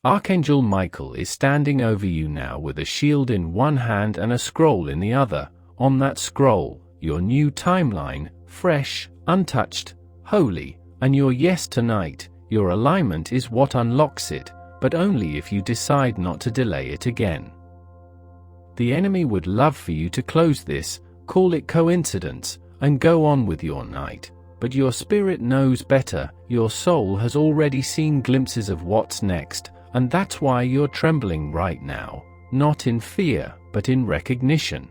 Archangel Michael is standing over you now with a shield in one hand and a scroll in the other. On that scroll, your new timeline, fresh, untouched, holy, and your yes tonight. Your alignment is what unlocks it, but only if you decide not to delay it again. The enemy would love for you to close this, call it coincidence, and go on with your night. But your spirit knows better. Your soul has already seen glimpses of what's next, and that's why you're trembling right now, not in fear, but in recognition.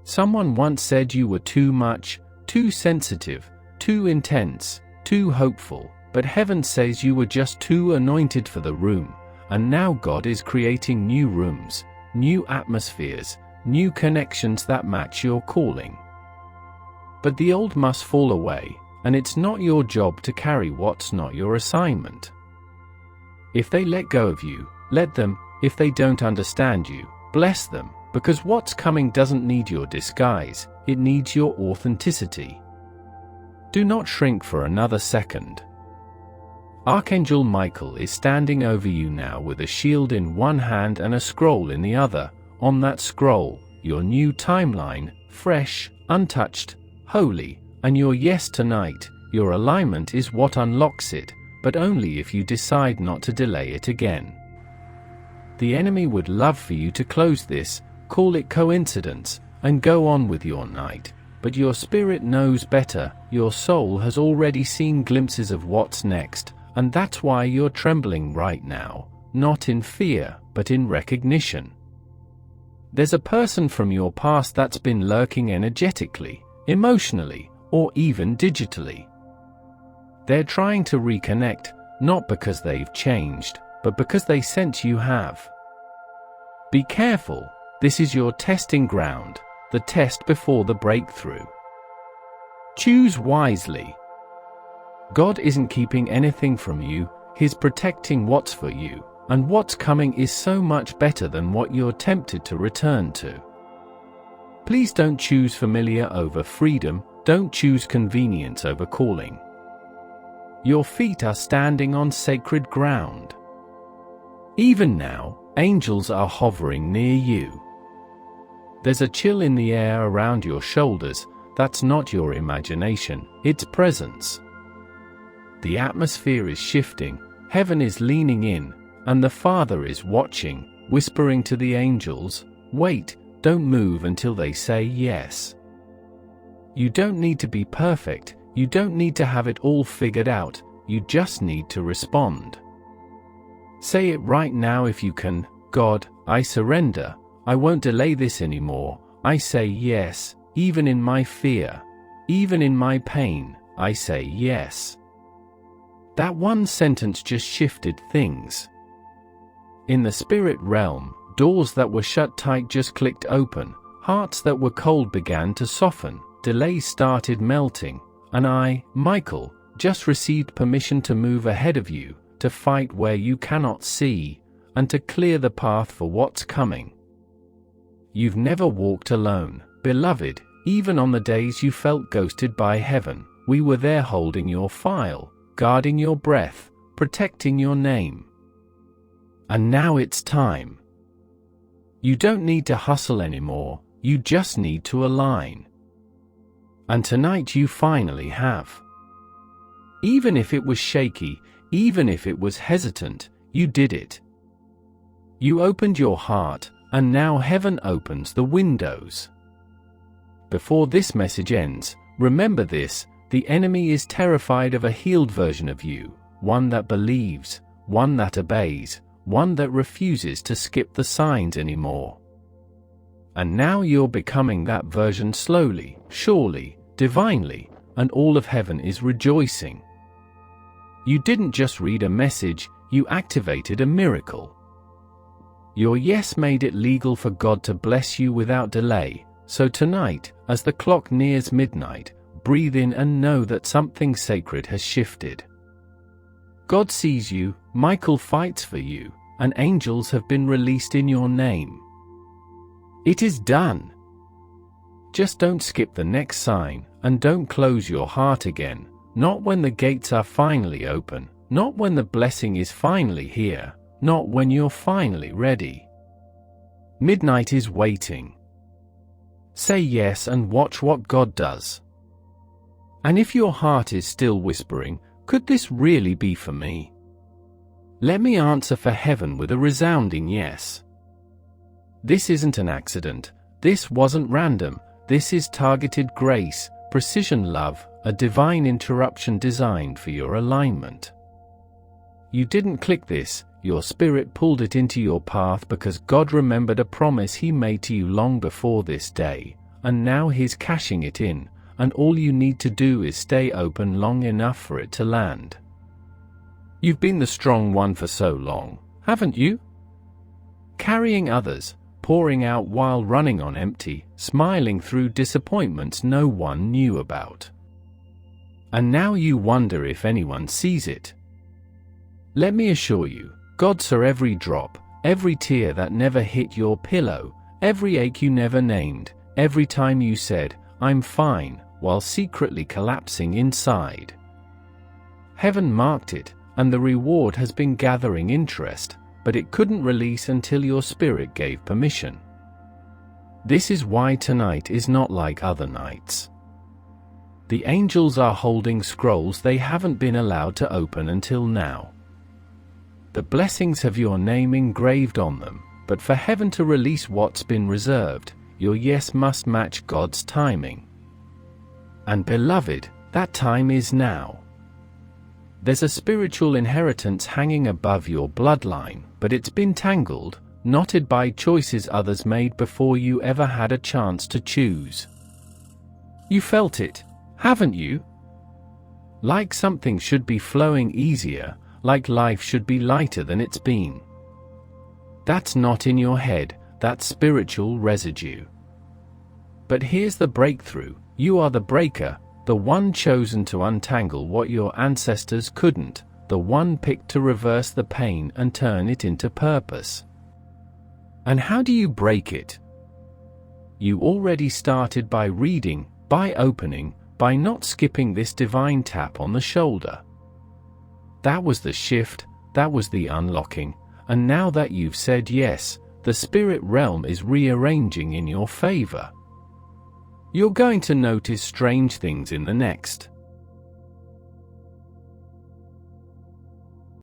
Someone once said you were too much, too sensitive, too intense, too hopeful, but heaven says you were just too anointed for the room, and now God is creating new rooms, new atmospheres, new connections that match your calling. But the old must fall away, and it's not your job to carry what's not your assignment. If they let go of you, let them. If they don't understand you, bless them, because what's coming doesn't need your disguise, it needs your authenticity. Do not shrink for another second. Archangel Michael is standing over you now with a shield in one hand and a scroll in the other. On that scroll, your new timeline, fresh, untouched, holy, and your yes tonight. Your alignment is what unlocks it, but only if you decide not to delay it again. The enemy would love for you to close this, call it coincidence, and go on with your night. But your spirit knows better. Your soul has already seen glimpses of what's next, and that's why you're trembling right now, not in fear, but in recognition. There's a person from your past that's been lurking energetically, emotionally, or even digitally. They're trying to reconnect, not because they've changed, but because they sense you have. Be careful, this is your testing ground, the test before the breakthrough. Choose wisely. God isn't keeping anything from you, He's protecting what's for you, and what's coming is so much better than what you're tempted to return to. Please don't choose familiar over freedom, don't choose convenience over calling. Your feet are standing on sacred ground. Even now, angels are hovering near you. There's a chill in the air around your shoulders. That's not your imagination, it's presence. The atmosphere is shifting, heaven is leaning in, and the Father is watching, whispering to the angels, wait, don't move until they say yes. You don't need to be perfect, you don't need to have it all figured out, you just need to respond. Say it right now if you can. God, I surrender, I won't delay this anymore, I say yes, even in my fear, even in my pain, I say yes. That one sentence just shifted things. In the spirit realm, doors that were shut tight just clicked open, hearts that were cold began to soften, delays started melting, and I, Michael, just received permission to move ahead of you, to fight where you cannot see, and to clear the path for what's coming. You've never walked alone, beloved, even on the days you felt ghosted by heaven, we were there holding your file, guarding your breath, protecting your name. And now it's time. You don't need to hustle anymore, you just need to align. And tonight you finally have. Even if it was shaky, even if it was hesitant, you did it. You opened your heart, and now heaven opens the windows. Before this message ends, remember this, the enemy is terrified of a healed version of you, one that believes, one that obeys, one that refuses to skip the signs anymore. And now you're becoming that version slowly, surely, divinely, and all of heaven is rejoicing. You didn't just read a message, you activated a miracle. Your yes made it legal for God to bless you without delay, so tonight, as the clock nears midnight, breathe in and know that something sacred has shifted. God sees you, Michael fights for you, and angels have been released in your name. It is done. Just don't skip the next sign, and don't close your heart again, not when the gates are finally open, not when the blessing is finally here, not when you're finally ready. Midnight is waiting. Say yes and watch what God does. And if your heart is still whispering, could this really be for me? Let me answer for heaven with a resounding yes. This isn't an accident. This wasn't random. This is targeted grace, precision love, a divine interruption designed for your alignment. You didn't click this, your spirit pulled it into your path because God remembered a promise He made to you long before this day, and now He's cashing it in, and all you need to do is stay open long enough for it to land. You've been the strong one for so long, haven't you? Carrying others, pouring out while running on empty, smiling through disappointments no one knew about. And now you wonder if anyone sees it. Let me assure you, God saw every drop, every tear that never hit your pillow, every ache you never named, every time you said, "I'm fine," while secretly collapsing inside. Heaven marked it, and the reward has been gathering interest, but it couldn't release until your spirit gave permission. This is why tonight is not like other nights. The angels are holding scrolls they haven't been allowed to open until now. The blessings have your name engraved on them, but for heaven to release what's been reserved, your yes must match God's timing. And beloved, that time is now. There's a spiritual inheritance hanging above your bloodline, but it's been tangled, knotted by choices others made before you ever had a chance to choose. You felt it, haven't you? Like something should be flowing easier, like life should be lighter than it's been. That's not in your head, that's spiritual residue. But here's the breakthrough: you are the breaker, the one chosen to untangle what your ancestors couldn't, the one picked to reverse the pain and turn it into purpose. And how do you break it? You already started by reading, by opening, by not skipping this divine tap on the shoulder. That was the shift, that was the unlocking, and now that you've said yes, the spirit realm is rearranging in your favor. You're going to notice strange things in the next